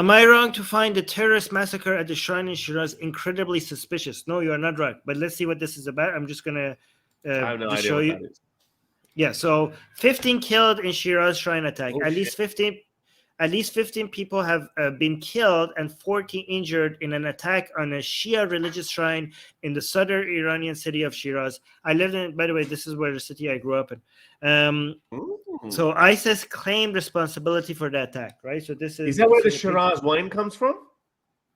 Am I wrong to find the terrorist massacre at the shrine in Shiraz incredibly suspicious? No, you are not right. But let's see what this is about. I'm just gonna I have no just idea show what you. that is. Yeah, so 15 killed in Shiraz shrine attack. Oh, At least 15 people have been killed and 14 injured in an attack on a Shia religious shrine in the southern Iranian city of Shiraz. I lived in, by the way, this is where the city I grew up in. So ISIS claimed responsibility for the attack, right? So this Is that where the this is a Shiraz wine comes from?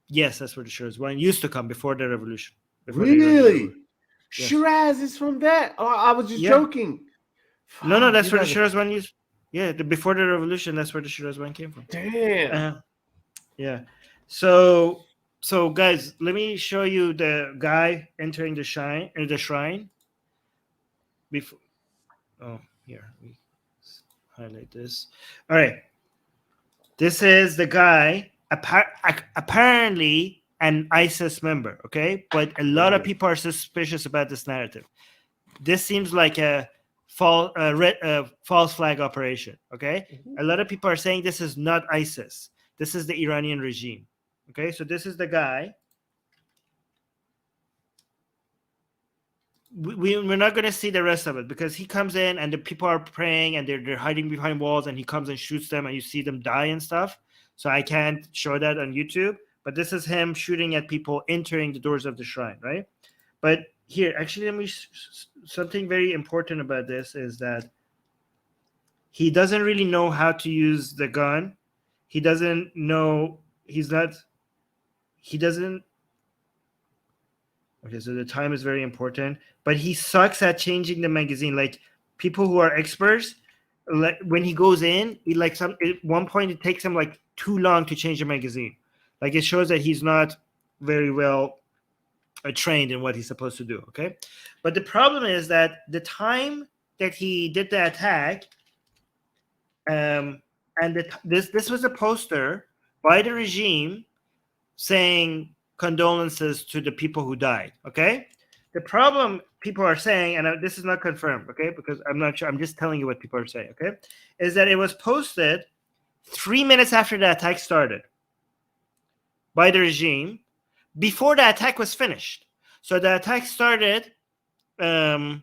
Yes, that's where the Shiraz wine used to come before the revolution. Before the Really? Iranian Yes. Shiraz is from that? Oh, I was just Yeah. joking. No, Fuck, that's you where the guys are- Shiraz wine used. Yeah, before the revolution, that's where the Shiraz wine came from. Damn. Yeah. So guys, let me show you the guy entering the shrine. Before here we highlight this. All right. This is the guy apparently an ISIS member, okay? But a lot of people are suspicious about this narrative. This seems like a false flag operation, okay? A lot of people are saying this is not ISIS. This is the Iranian regime, okay? So this is the guy. We're not going to see the rest of it because he comes in and the people are praying and they're hiding behind walls and he comes and shoots them and you see them die and stuff. So I can't show that on YouTube. But this is him shooting at people entering the doors of the shrine, right? But here, actually, something very important about this is that he doesn't really know how to use the gun. He doesn't know. He doesn't. Okay, so the time is very important, but he sucks at changing the magazine. Like people who are experts, like when he goes in, at one point it takes him like too long to change the magazine. Like it shows that he's not very well trained in what he's supposed to do. Okay, but the problem is that the time that he did the attack, and this was a poster by the regime saying condolences to the people who died. Okay, the problem people are saying, and this is not confirmed, okay, because I'm not sure, I'm just telling you what people are saying, okay, is that it was posted 3 minutes after the attack started by the regime before the attack was finished. So the attack started and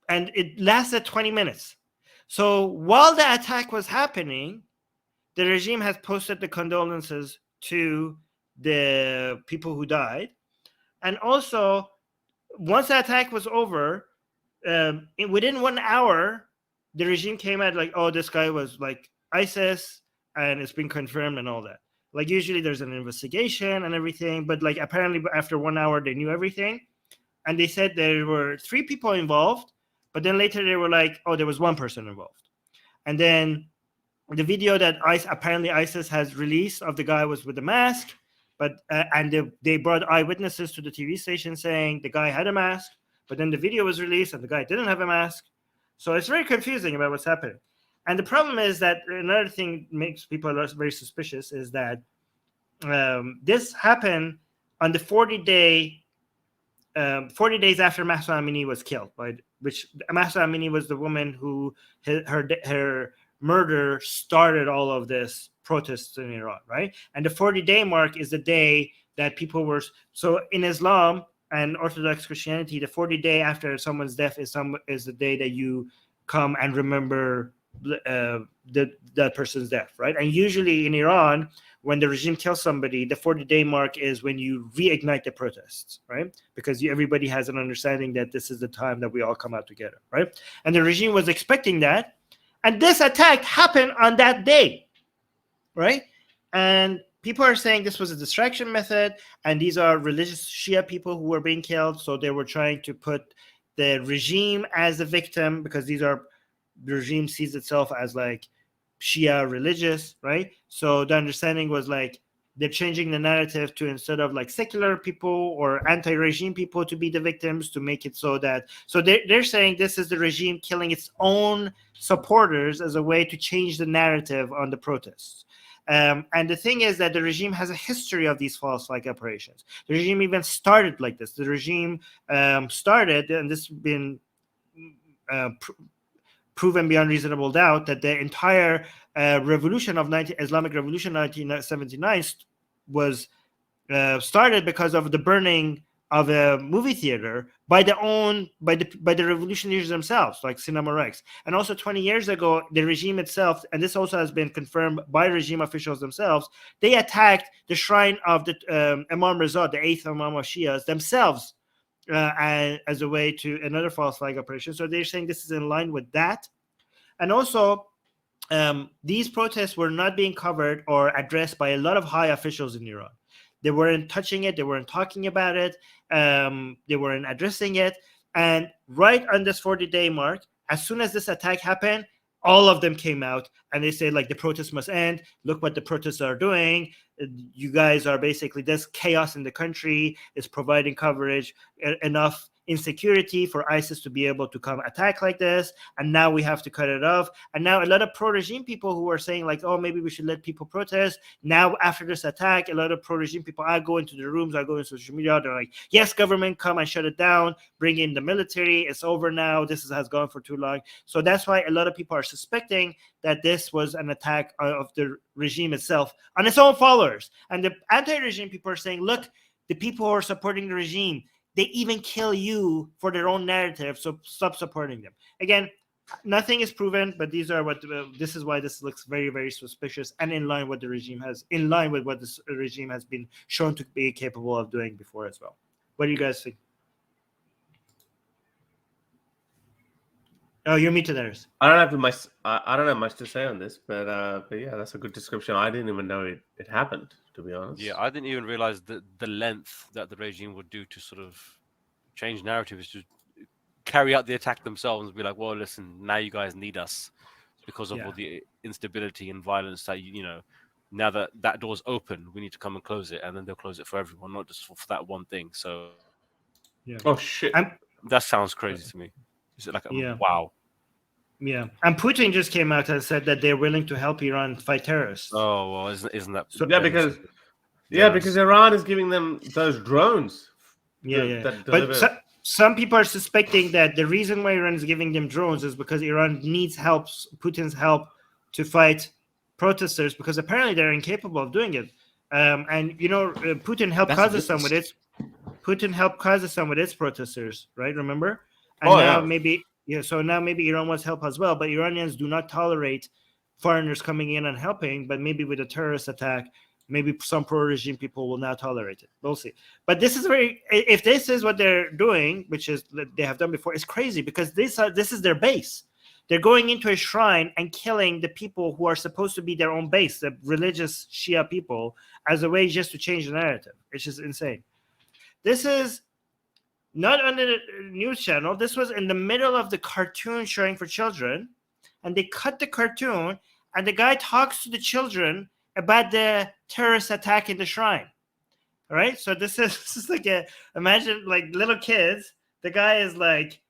it lasted 20 minutes. So while the attack was happening, the regime has posted the condolences to the people who died. And also, once the attack was over, within 1 hour, the regime came out like, oh, this guy was like ISIS and it's been confirmed and all that. Like usually there's an investigation and everything, but like apparently after 1 hour, they knew everything. And they said there were 3 people involved, but then later they were like, oh, there was 1 person involved. And then the video that apparently ISIS has released of the guy was with a mask, but and they brought eyewitnesses to the TV station saying the guy had a mask, but then the video was released and the guy didn't have a mask. So it's very confusing about what's happening. And the problem is that another thing makes people very suspicious is that this happened on the 40 days after Mahsa Amini was killed, right? Which Mahsa Amini was the woman who her murder started all of this protests in Iran, right? And the 40-day mark is the day that people were. So in Islam and Orthodox Christianity, the 40-day after someone's death is the day that you come and remember that person's death, right? And usually in Iran, when the regime kills somebody, the 40-day mark is when you reignite the protests, right? Because everybody has an understanding that this is the time that we all come out together, right? And the regime was expecting that. And this attack happened on that day, right? And people are saying this was a distraction method, and these are religious Shia people who were being killed. So they were trying to put the regime as the victim because the regime sees itself as like Shia religious, right? So the understanding was like they're changing the narrative to instead of like secular people or anti-regime people to be the victims, to make it so they're saying this is the regime killing its own supporters as a way to change the narrative on the protests. And the thing is that the regime has a history of these false flag operations. The regime even started like this. The regime started, and this has been proven beyond reasonable doubt, that the entire revolution of Islamic Revolution 1979 was started because of the burning of a movie theater by the revolutionaries themselves, like Cinema Rex. And also 20 years ago, the regime itself, and this also has been confirmed by regime officials themselves, they attacked the shrine of the Imam Reza, the 8th Imam of Shias themselves, as a way to another false flag operation. So they're saying this is in line with that. And also, these protests were not being covered or addressed by a lot of high officials in Iran. They weren't touching it. They weren't talking about it. They weren't addressing it. And right on this 40-day mark, as soon as this attack happened, all of them came out and they said, like, the protests must end. Look what the protests are doing. You guys are basically, there's chaos in the country. It's providing coverage, enough insecurity for ISIS to be able to come attack like this, and now we have to cut it off. And now a lot of pro-regime people who are saying, like, oh, maybe we should let people protest. Now after this attack, a lot of pro-regime people, I go into the rooms, I go into social media, they're like, yes, government, come and shut it down, bring in the military, it's over now, this has gone for too long. So that's why a lot of people are suspecting that this was an attack of the regime itself on its own followers. And the anti-regime people are saying, look, the people who are supporting the regime, they even kill you for their own narrative, so stop supporting them. Again, nothing is proven, but these are what this is why this looks very, very suspicious and in line with what this regime has been shown to be capable of doing before as well. What do you guys think? Oh, you're muted. I don't have much to say on this, but yeah, that's a good description. I didn't even know it happened, to be honest. Yeah, I didn't even realize the length that the regime would do to sort of change narratives, to carry out the attack themselves and be like, well, listen, now you guys need us because of all the instability and violence that, now that door's open, we need to come and close it, and then they'll close it for everyone, not just for that one thing. So, yeah. Oh, shit. That sounds crazy to me. Is it like, wow. Yeah, and Putin just came out and said that they're willing to help Iran fight terrorists. Oh, well, isn't that? So, because Iran is giving them those drones. But some people are suspecting that the reason why Iran is giving them drones is because Iran needs Putin's help to fight protesters, because apparently they're incapable of doing it. And Putin helped Kazakhstan with its. Putin helped Kazakhstan with its protesters, right? Remember? And so now maybe Iran wants help as well, but Iranians do not tolerate foreigners coming in and helping, but maybe with a terrorist attack, maybe some pro-regime people will now tolerate it. We'll see. But this is if this is what they're doing, which is they have done before, it's crazy, because this is their base. They're going into a shrine and killing the people who are supposed to be their own base, the religious Shia people, as a way just to change the narrative. It's just insane. This is not on the news channel. This was in the middle of the cartoon showing for children, and they cut the cartoon, and the guy talks to the children about the terrorist attack in the shrine. All right, so this is like imagine like little kids. The guy is like,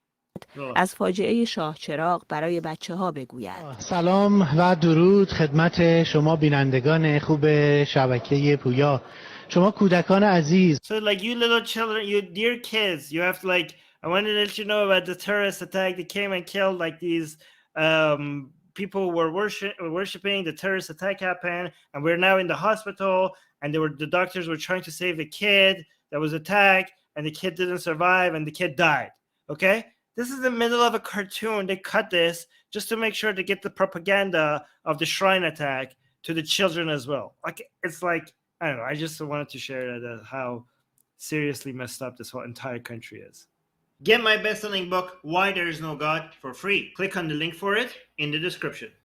از فاجعه شاه چراغ برای بچه‌ها بگوید. سلام و درود خدمت شما بینندگان خوب شبکه پویا. شما کودکان عزیز. So like you little children, you dear kids, you have to like, I wanted to let you know about the terrorist attack that came and killed like these people were worshiping. The terrorist attack happened, and we're now in the hospital, and the doctors were trying to save the kid that was attacked, and the kid didn't survive, and the kid died. Okay? This is the middle of a cartoon. They cut this just to make sure to get the propaganda of the shrine attack to the children as well. Like, it's like, I don't know. I just wanted to share that how seriously messed up this whole entire country is. Get my best-selling book, Why There Is No God, for free. Click on the link for it in the description.